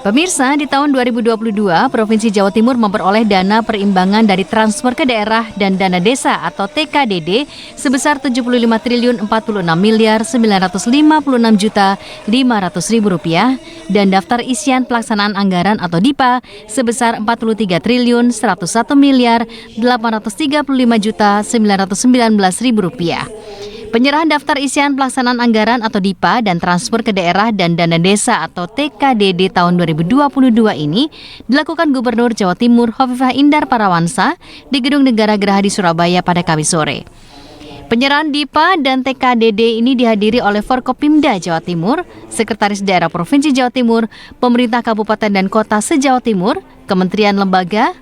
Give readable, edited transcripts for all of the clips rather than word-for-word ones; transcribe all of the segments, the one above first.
Pemirsa, di tahun 2022, Provinsi Jawa Timur memperoleh dana perimbangan dari transfer ke daerah dan dana desa atau TKDD sebesar Rp75.956.500.000 dan daftar isian pelaksanaan anggaran atau DIPA sebesar Rp41.835.919.000. Penyerahan daftar isian pelaksanaan anggaran atau DIPA dan transfer ke daerah dan dana desa atau TKDD tahun 2022 ini dilakukan Gubernur Jawa Timur Hovifah Indar Parawansa di Gedung Negara Gerahadi Surabaya pada Kamis sore. Penyerahan DIPA dan TKDD ini dihadiri oleh Forkopimda Jawa Timur, Sekretaris Daerah Provinsi Jawa Timur, Pemerintah Kabupaten dan Kota se-Jawa Timur, Kementerian Lembaga,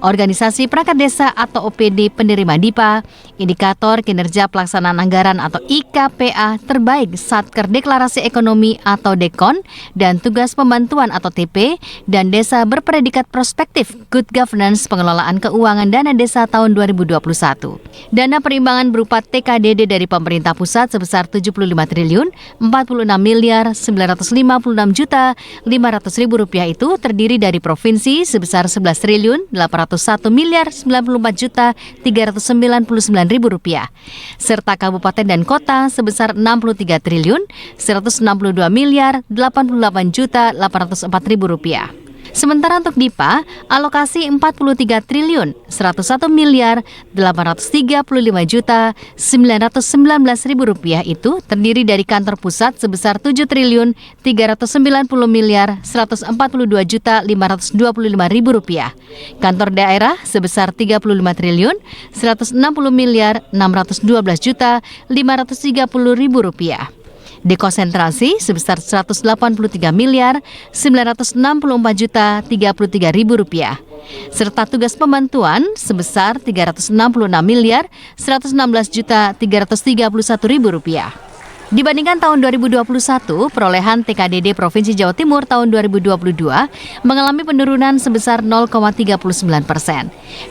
Organisasi Perangkat Desa atau OPD penerima DIPA, Indikator Kinerja Pelaksanaan Anggaran atau IKPA terbaik Satker Deklarasi Ekonomi atau DEKON, dan Tugas Pembantuan atau TP, dan Desa Berpredikat Prospektif Good Governance Pengelolaan Keuangan Dana Desa tahun 2021. Dana perimbangan berupa TKDD dari pemerintah pusat sebesar Rp75.446.956.500.000 itu terdiri dari provinsi sebesar Rp11.894.399.000 serta kabupaten dan kota sebesar Rp63.162.088.804.000. Sementara untuk DIPA, alokasi Rp40.835.835.919.000 itu terdiri dari kantor pusat sebesar Rp7.390.142.525.000, kantor daerah sebesar Rp30.160.612.530.000, dekonsentrasi sebesar Rp180.964.033.033, serta tugas pembantuan sebesar Rp366.916.331.000. Dibandingkan tahun 2021, perolehan TKDD Provinsi Jawa Timur tahun 2022 mengalami penurunan sebesar 0,39%.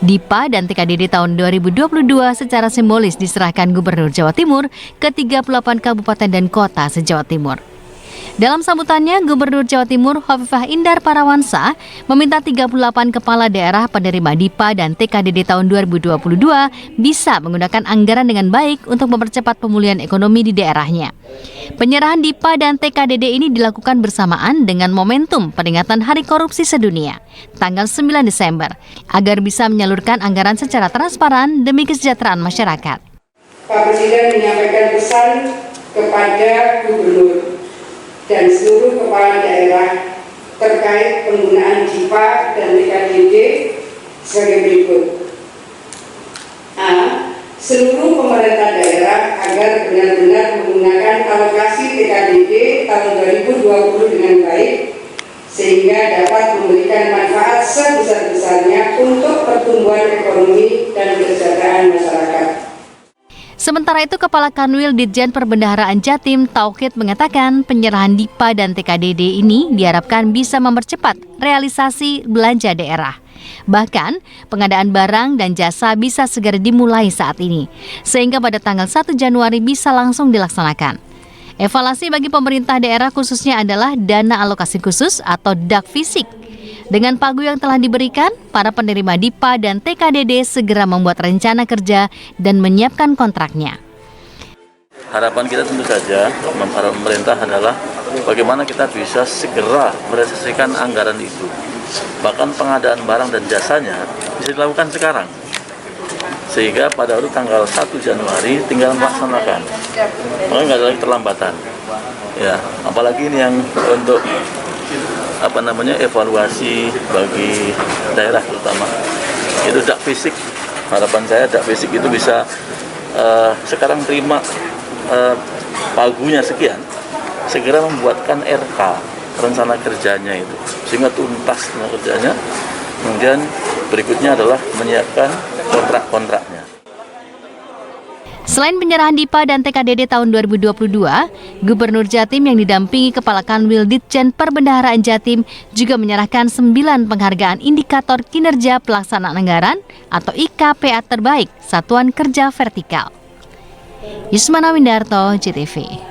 DIPA dan TKDD tahun 2022 secara simbolis diserahkan Gubernur Jawa Timur ke 38 kabupaten dan kota se-Jawa Timur. Dalam sambutannya, Gubernur Jawa Timur Hovifah Indar Parawansa meminta 38 kepala daerah penerima DIPA dan TKDD tahun 2022 bisa menggunakan anggaran dengan baik untuk mempercepat pemulihan ekonomi di daerahnya. Penyerahan DIPA dan TKDD ini dilakukan bersamaan dengan momentum peringatan Hari Korupsi Sedunia, tanggal 9 Desember, agar bisa menyalurkan anggaran secara transparan demi kesejahteraan masyarakat. Pak Presiden menyampaikan pesan kepada Gubernur dan seluruh kepala daerah terkait penggunaan DIPA dan TKDD sebagai berikut. A. Seluruh pemerintah daerah agar benar-benar menggunakan alokasi TKDD tahun 2020 dengan baik, sehingga dapat memberikan manfaat sebesar-besarnya untuk pertumbuhan ekonomi dan kesejahteraan masyarakat. Sementara itu, Kepala Kanwil Ditjen Perbendaharaan Jatim Tauhid mengatakan penyerahan DIPA dan TKDD ini diharapkan bisa mempercepat realisasi belanja daerah. Bahkan, pengadaan barang dan jasa bisa segera dimulai saat ini, sehingga pada tanggal 1 Januari bisa langsung dilaksanakan. Evaluasi bagi pemerintah daerah khususnya adalah dana alokasi khusus atau DAK fisik. Dengan pagu yang telah diberikan, para penerima DIPA dan TKDD segera membuat rencana kerja dan menyiapkan kontraknya. Harapan kita tentu saja, para pemerintah adalah bagaimana kita bisa segera merealisasikan anggaran itu. Bahkan pengadaan barang dan jasanya bisa dilakukan sekarang. Sehingga pada waktu tanggal 1 Januari tinggal melaksanakan. Maka nggak ada lagi terlambatan. Ya, apalagi ini yang untuk evaluasi bagi daerah terutama itu DAK fisik. Harapan saya DAK fisik itu bisa sekarang terima pagunya sekian, segera membuatkan RK rencana kerjanya itu sehingga tuntas rencana kerjanya. Kemudian berikutnya adalah menyiapkan kontrak-kontraknya. Selain penyerahan DIPA dan TKDD tahun 2022, Gubernur Jatim yang didampingi Kepala Kanwil Ditjen Perbendaharaan Jatim juga menyerahkan 9 penghargaan indikator kinerja pelaksanaan anggaran atau IKPA terbaik Satuan Kerja Vertikal. Yusmana Windarto, JTV.